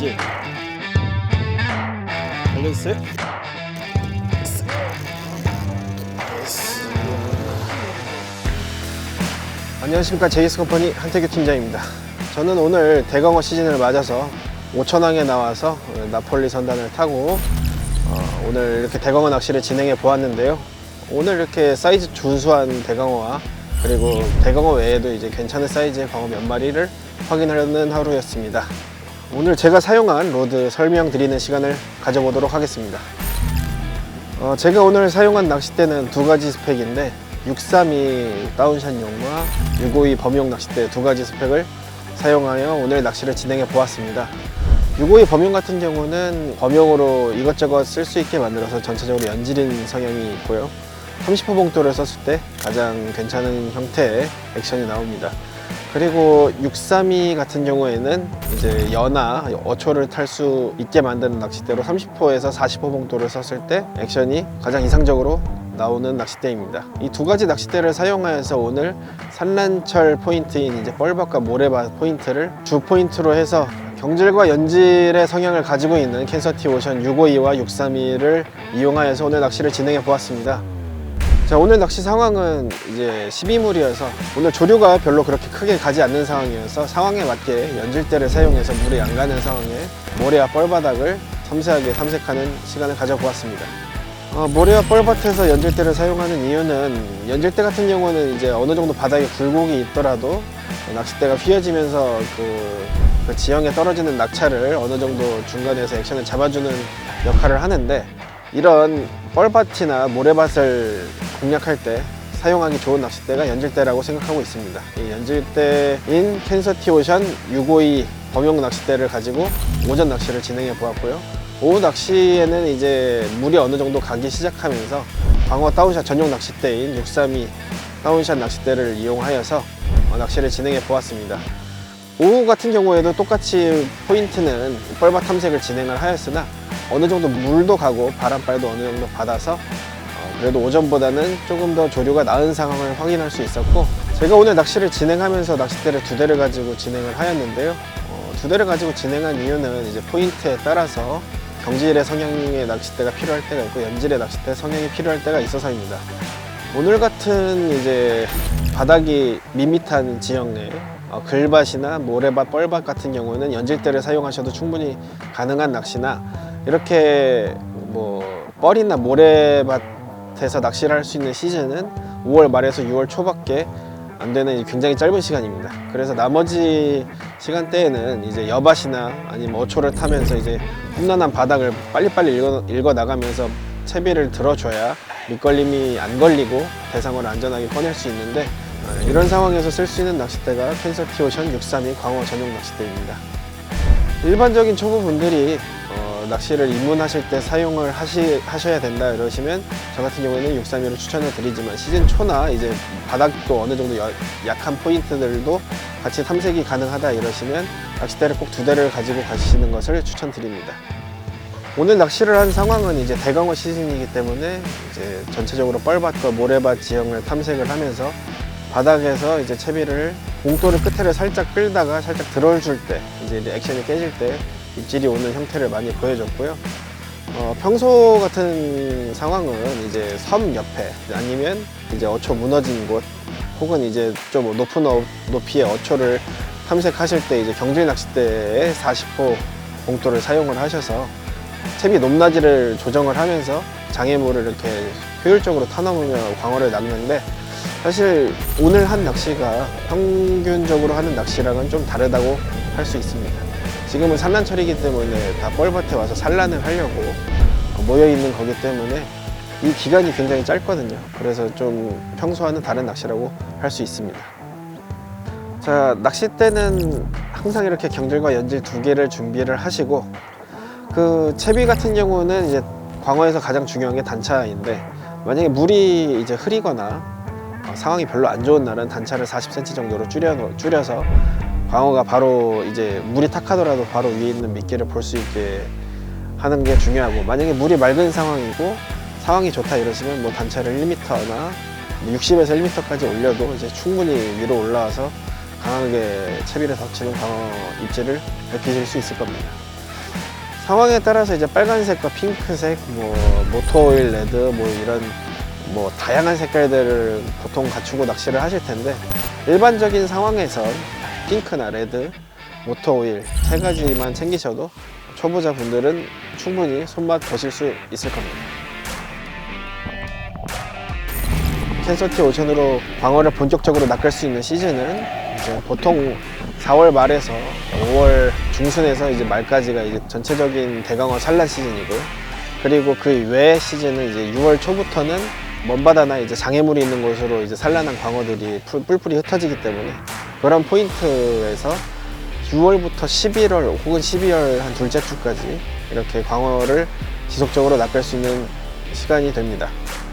그렇지. 달려있어요? 안녕하십니까, 제이스컴퍼니 한태규 팀장입니다. 저는 오늘 대광어 시즌을 맞아서 오천항에 나와서 나폴리 선단을 타고 오늘 이렇게 대광어 낚시를 진행해 보았는데요. 오늘 이렇게 사이즈 준수한 대광어와 그리고 대광어 외에도 이제 괜찮은 사이즈의 광어 몇 마리를 확인하는 하루였습니다. 오늘 제가 사용한 로드 설명드리는 시간을 가져보도록 하겠습니다. 제가 오늘 사용한 낚싯대는 두 가지 스펙인데 632 다운샷용과 652 범용 낚싯대 두 가지 스펙을 사용하여 오늘 낚시를 진행해 보았습니다. 652 범용 같은 경우는 범용으로 이것저것 쓸 수 있게 만들어서 전체적으로 연질인 성향이 있고요. 30호 봉돌을 썼을 때 가장 괜찮은 형태의 액션이 나옵니다. 그리고 632 같은 경우에는 이제 연화, 어초를 탈 수 있게 만드는 낚싯대로 30호에서 40호 봉돌을 썼을 때 액션이 가장 이상적으로 나오는 낚싯대입니다. 이 두 가지 낚싯대를 사용하여서 오늘 산란철 포인트인 이제 뻘밭과 모래밭 포인트를 주 포인트로 해서 경질과 연질의 성향을 가지고 있는 캔서티 오션 652와 632를 이용하여서 오늘 낚시를 진행해 보았습니다. 자, 오늘 낚시 상황은 이제 12물이어서 오늘 조류가 별로 그렇게 크게 가지 않는 상황이어서 상황에 맞게 연질대를 사용해서 물이 안 가는 상황에 모래와 뻘바닥을 섬세하게 탐색하는 시간을 가져보았습니다. 모래와 뻘밭에서 연질대를 사용하는 이유는 연질대 같은 경우는 이제 어느 정도 바닥에 굴곡이 있더라도 낚싯대가 휘어지면서 그 지형에 떨어지는 낙차를 어느 정도 중간에서 액션을 잡아주는 역할을 하는데, 이런 뻘밭이나 모래밭을 공략할 때 사용하기 좋은 낚싯대가 연질대라고 생각하고 있습니다. 이 연질대인 캔서티 오션 652 범용 낚싯대를 가지고 오전 낚시를 진행해 보았고요. 오후 낚시에는 이제 물이 어느 정도 가기 시작하면서 광어 다운샷 전용 낚싯대인 632 다운샷 낚싯대를 이용하여서 낚시를 진행해 보았습니다. 오후 같은 경우에도 똑같이 포인트는 뻘밭 탐색을 진행을 하였으나 어느 정도 물도 가고 바람발도 어느 정도 받아서 그래도 오전보다는 조금 더 조류가 나은 상황을 확인할 수 있었고, 제가 오늘 낚시를 진행하면서 낚싯대를 두 대를 가지고 진행을 하였는데요. 두 대를 가지고 진행한 이유는 이제 포인트에 따라서 경질의 성향의 낚싯대가 필요할 때가 있고 연질의 낚싯대 성향이 필요할 때가 있어서입니다. 오늘 같은 이제 바닥이 밋밋한 지형 내에 글밭이나 모래밭, 뻘밭 같은 경우는 연질대를 사용하셔도 충분히 가능한 낚시나, 이렇게 뭐 뻘이나 모래밭에서 낚시를 할 수 있는 시즌은 5월 말에서 6월 초밖에 안 되는 굉장히 짧은 시간입니다. 그래서 나머지 시간대에는 이제 여밭이나 아니면 어초를 타면서 이제 험난한 바닥을 빨리빨리 읽어 나가면서 채비를 들어줘야 밑걸림이 안 걸리고 대상어를 안전하게 꺼낼 수 있는데, 이런 상황에서 쓸 수 있는 낚싯대가 캔서티 오션 632 광어 전용 낚싯대입니다. 일반적인 초보분들이 낚시를 입문하실 때 사용을 하셔야 된다 이러시면 저 같은 경우에는 632를 추천을 드리지만, 시즌 초나 이제 바닥도 어느 정도 약한 포인트들도 같이 탐색이 가능하다 이러시면 낚싯대를 꼭 두 대를 가지고 가시는 것을 추천드립니다. 오늘 낚시를 한 상황은 이제 대광어 시즌이기 때문에 이제 전체적으로 뻘밭과 모래밭 지형을 탐색을 하면서 바닥에서 이제 채비를 봉돌을 끝에를 살짝 끌다가 살짝 들어줄 때 이제 액션이 깨질 때 입질이 오는 형태를 많이 보여줬고요. 평소 같은 상황은 이제 섬 옆에 아니면 이제 어초 무너진 곳 혹은 이제 좀 높은 높이의 어초를 탐색하실 때 이제 경질 낚싯대에 40호 봉돌을 사용을 하셔서 채비 높낮이를 조정을 하면서 장애물을 이렇게 효율적으로 타넘으며 광어를 낚는데, 사실 오늘 한 낚시가 평균적으로 하는 낚시랑은 좀 다르다고 할 수 있습니다. 지금은 산란철이기 때문에 다 뻘밭에 와서 산란을 하려고 모여있는 거기 때문에 이 기간이 굉장히 짧거든요. 그래서 좀 평소와는 다른 낚시라고 할 수 있습니다. 자, 낚싯대는 항상 이렇게 경질과 연질 두 개를 준비를 하시고, 그 채비 같은 경우는 이제 광어에서 가장 중요한 게 단차인데, 만약에 물이 이제 흐리거나 상황이 별로 안 좋은 날은 단차를 40cm 정도로 줄여서 광어가 바로 이제 물이 탁하더라도 바로 위에 있는 미끼를 볼 수 있게 하는 게 중요하고, 만약에 물이 맑은 상황이고 상황이 좋다 이러시면 뭐 단차를 1m나 60에서 1m까지 올려도 이제 충분히 위로 올라와서 강하게 채비를 덮치는 광어 입질을 밝히실 수 있을 겁니다. 상황에 따라서 이제 빨간색과 핑크색, 모터오일 레드, 이런 다양한 색깔들을 보통 갖추고 낚시를 하실 텐데, 일반적인 상황에선 핑크나 레드, 모터오일 세 가지만 챙기셔도 초보자분들은 충분히 손맛 보실 수 있을 겁니다. 캔서티 오션으로 광어를 본격적으로 낚을 수 있는 시즌은 이제 보통 4월 말에서 5월 중순에서 이제 말까지가 이제 전체적인 대광어 산란 시즌이고요. 그리고 그 외의 시즌은 이제 6월 초부터는 먼바다나 이제 장애물이 있는 곳으로 이제 산란한 광어들이 뿔뿔이 흩어지기 때문에, 그런 포인트에서 6월부터 11월 혹은 12월 한 둘째 주까지 이렇게 광어를 지속적으로 낚을 수 있는 시간이 됩니다.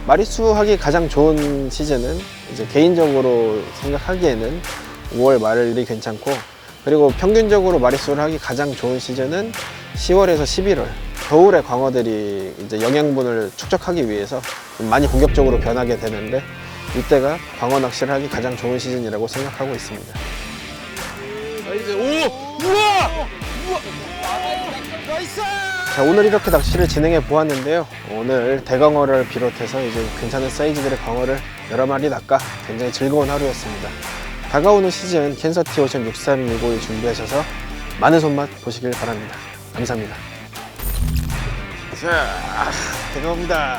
마리수 하기 가장 좋은 시즌은 이제 개인적으로 생각하기에는 5월 말이 괜찮고, 그리고 평균적으로 마리수를 하기 가장 좋은 시즌은 10월에서 11월. 겨울에 광어들이 이제 영양분을 축적하기 위해서 좀 많이 공격적으로 변하게 되는데, 이때가 광어 낚시를 하기 가장 좋은 시즌이라고 생각하고 있습니다. 자, 오늘 이렇게 낚시를 진행해 보았는데요. 오늘 대광어를 비롯해서 이제 괜찮은 사이즈들의 광어를 여러 마리 낚아 굉장히 즐거운 하루였습니다. 다가오는 시즌 캔서티 오션 6365를 준비하셔서 많은 손맛 보시길 바랍니다. 감사합니다. 자, 대광어입니다.